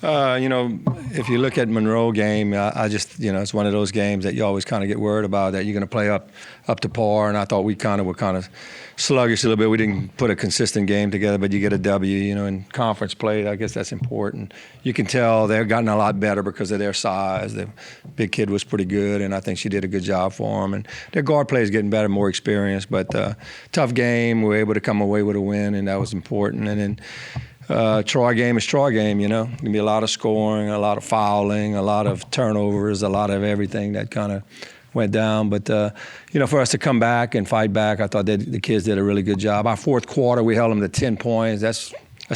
If you look at Monroe game, I just, it's one of those games that you always kind of get worried about that you're going to play up to par. And I thought we were kind of sluggish a little bit. We didn't put a consistent game together, but you get a W, in conference play. I guess that's important. You can tell they've gotten a lot better because of their size. The big kid was pretty good, and I think she did a good job for them. And their guard play is getting better, more experienced. But tough game. We were able to come away with a win, and that was important. And then Troy game is Troy game, There's going to be a lot of scoring, a lot of fouling, a lot of turnovers, a lot of everything that kind of went down. But, for us to come back and fight back, I thought the kids did a really good job. Our fourth quarter, we held them to 10 points. That's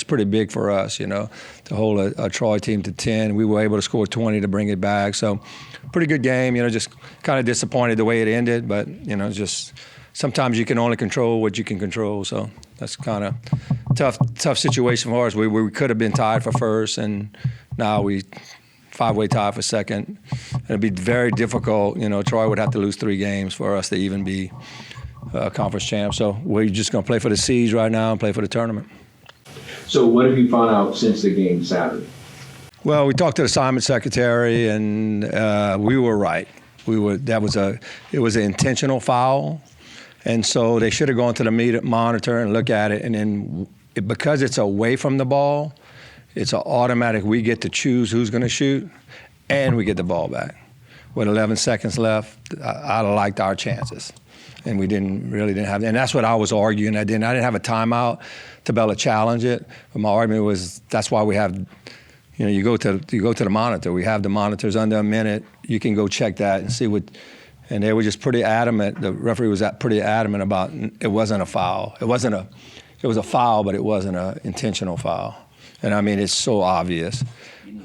pretty big for us, to hold a Troy team to 10. We were able to score 20 to bring it back. So pretty good game, just kind of disappointed the way it ended. But, just sometimes you can only control what you can control. So that's kind of tough situation for us. We could have been tied for first, and now we five-way tie for second. It'd be very difficult. Troy would have to lose 3 games for us to even be conference champs. So we're just going to play for the C's right now and play for the tournament. So what have you found out since the game Saturday? Well, we talked to the assignment secretary, and we were right. It was an intentional foul. And so they should have gone to the monitor and look at it. And then because it's away from the ball, it's an automatic. We get to choose who's going to shoot, and we get the ball back. With 11 seconds left, I liked our chances. And we didn't have, and that's what I was arguing. I didn't have a timeout to be able to challenge it. But my argument was that's why we have, you go to the monitor. We have the monitors under a minute. You can go check that and see what. And they were just pretty adamant. The referee was pretty adamant about it wasn't a foul. It was a foul, but it wasn't an intentional foul. And I mean, it's so obvious.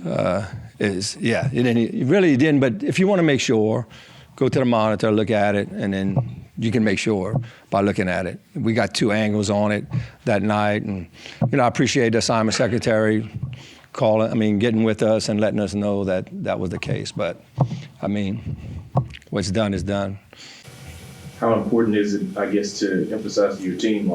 It really didn't. But if you want to make sure, go to the monitor, look at it, and then you can make sure by looking at it. We got 2 angles on it that night, and I appreciate the assignment secretary getting with us and letting us know that was the case. But what's done is done. How important is it, I guess, to emphasize to your team,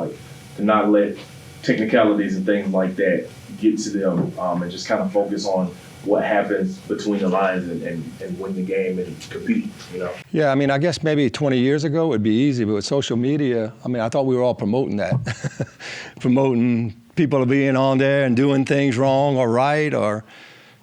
to not let technicalities and things like that get to them, and just kind of focus on what happens between the lines and win the game and compete, Yeah, I guess maybe 20 years ago it would be easy, but with social media, I thought we were all promoting that. Promoting people being on there and doing things wrong or right or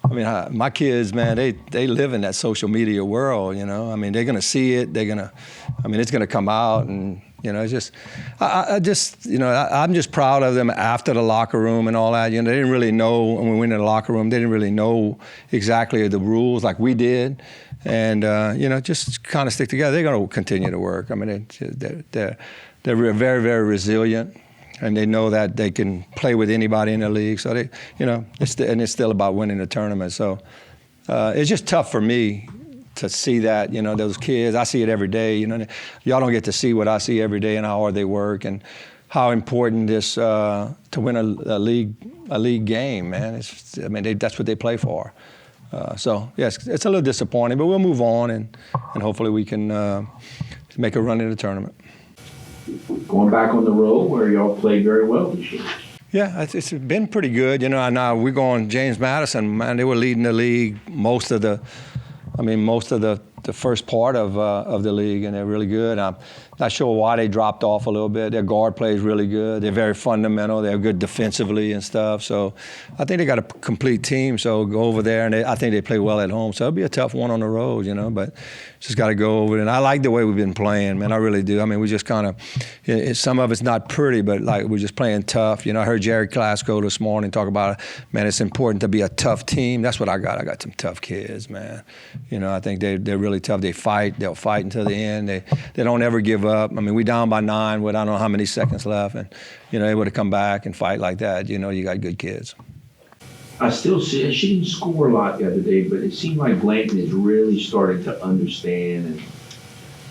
my kids, man, they live in that social media world, they're going to see it. It's going to come out, and, it's just, I'm just proud of them after the locker room and all that. They didn't really know when we went in the locker room, they didn't really know exactly the rules like we did. And, just kind of stick together. They're going to continue to work. They're very, very resilient. And they know that they can play with anybody in the league. So it's still about winning the tournament. So it's just tough for me to see that, those kids. I see it every day. Y'all don't get to see what I see every day and how hard they work and how important it is to win a league game, man. That's what they play for. So yes, it's a little disappointing, but we'll move on and hopefully we can make a run in the tournament. Going back on the road where y'all played very well this year. Yeah, it's been pretty good. Now we're going James Madison, man, they were leading the league most of the first part of the league, and they're really good. I'm not sure why they dropped off a little bit. Their guard play is really good. They're very fundamental. They're good defensively and stuff. So I think they got a complete team. So go over there, and I think they play well at home. So it'll be a tough one on the road, but just got to go over it. And I like the way we've been playing, man. I really do. We just kind of, some of it's not pretty, but we're just playing tough. I heard Jerry Klasko this morning talk about, man, it's important to be a tough team. That's what I got. I got some tough kids, man. I think they're really tough. They fight. They'll fight until the end. They don't ever give up. We down by 9 with I don't know how many seconds left, and able to come back and fight like that. You got good kids. I still see she didn't score a lot the other day, but it seemed like Blanton is really starting to understand, and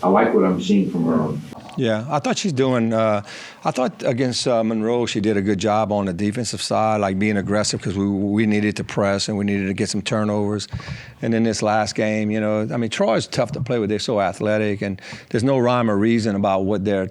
I like what I'm seeing from her. Yeah, I thought she's doing. I thought against Monroe, she did a good job on the defensive side, being aggressive because we needed to press and we needed to get some turnovers. And in this last game, Troy's tough to play with. They're so athletic, and there's no rhyme or reason about what their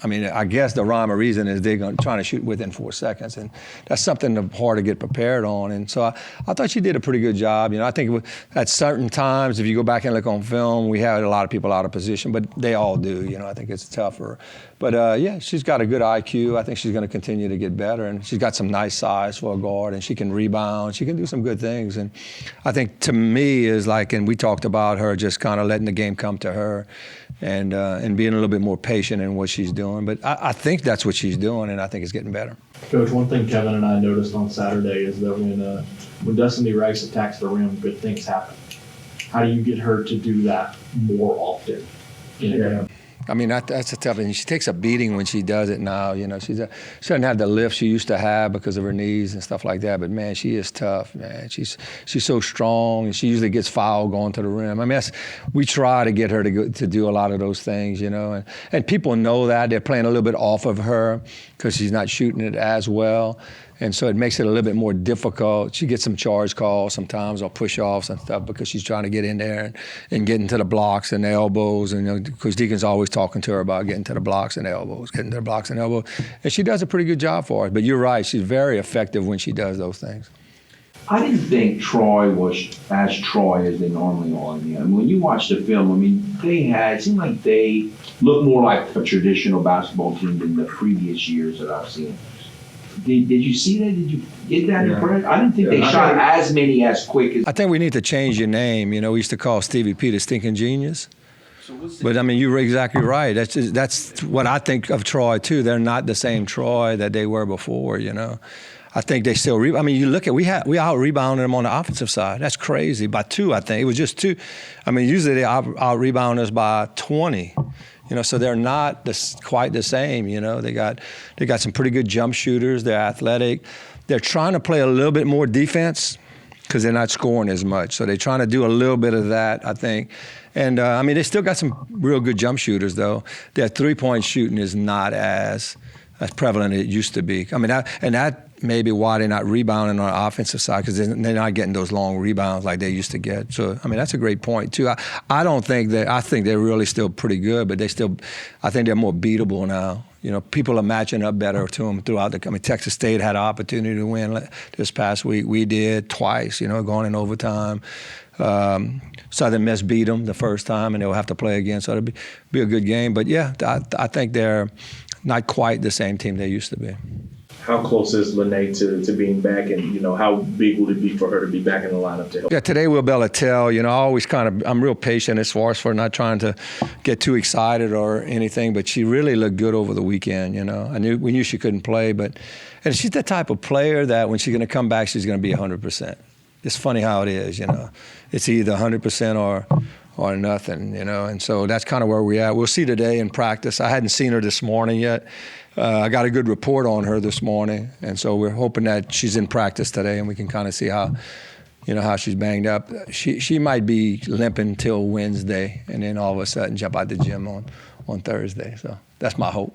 I mean, I guess the rhyme or reason is they're trying to shoot within 4 seconds, and that's something hard to get prepared on. And so I thought she did a pretty good job. I think at certain times, if you go back and look on film, we had a lot of people out of position, but they all do. I think it's tougher. But yeah, she's got a good IQ. I think she's going to continue to get better, and she's got some nice size for a guard, and she can rebound. She can do some good things. And I think to me is like, and we talked about her just kind of letting the game come to her, and being a little bit more patient in what she's doing. But I think that's what she's doing, and I think it's getting better. Coach, one thing Kevin and I noticed on Saturday is that when Destiny Rice attacks the rim, good things happen. How do you get her to do that more often in a game? I mean, that's a tough thing. She takes a beating when she does it now. She doesn't have the lift she used to have because of her knees and stuff like that. But man, she is tough, man. She's so strong, and she usually gets fouled going to the rim. I mean, we try to get her to do a lot of those things, and people know that they're playing a little bit off of her because she's not shooting it as well. And so it makes it a little bit more difficult. She gets some charge calls sometimes or push-offs and stuff because she's trying to get in there and get into the blocks and the elbows. And Coach Deacon's always talking to her about getting to the blocks and elbows, getting to the blocks and elbows. And she does a pretty good job for us. But you're right, she's very effective when she does those things. I didn't think Troy was as Troy as they normally are. I mean, when you watch the film, it seemed like they look more like a traditional basketball team than the previous years that I've seen. Did you see that? Did you get that impression? I didn't think they shot as many as quick as. I think we need to change your name. We used to call Stevie P the stinking genius. But I mean, you were exactly right. That's what I think of Troy too. They're not the same Troy that they were before. I think they still. You look at we out rebounded them on the offensive side. That's crazy by 2. I think it was just 2. Usually they out rebound us by 20. So they're not quite the same. They got some pretty good jump shooters. They're athletic. They're trying to play a little bit more defense because they're not scoring as much. So they're trying to do a little bit of that, I think. And they still got some real good jump shooters though. Their 3-point shooting is not as prevalent as it used to be. That may be why they're not rebounding on the offensive side because they're not getting those long rebounds like they used to get. So, that's a great point, too. I don't think that – I think they're really still pretty good, but I think they're more beatable now. People are matching up better to them throughout the – Texas State had an opportunity to win this past week. We did twice, going in overtime. Southern Miss beat them the first time, and they'll have to play again. So it'll be a good game. But, yeah, I think they're not quite the same team they used to be. How close is Lene to being back, and how big will it be for her to be back in the lineup to help? Yeah, today we'll be able to tell. I always I'm real patient as far as for not trying to get too excited or anything, but she really looked good over the weekend. We knew she couldn't play, and she's the type of player that when she's going to come back, she's going to be 100%. It's funny how it is. It's either 100% or nothing. And so that's kind of where we're at. We'll see today in practice. I hadn't seen her this morning yet. I got a good report on her this morning, and so we're hoping that she's in practice today, and we can kind of see how she's banged up. She might be limping till Wednesday, and then all of a sudden jump out the gym on Thursday. So that's my hope.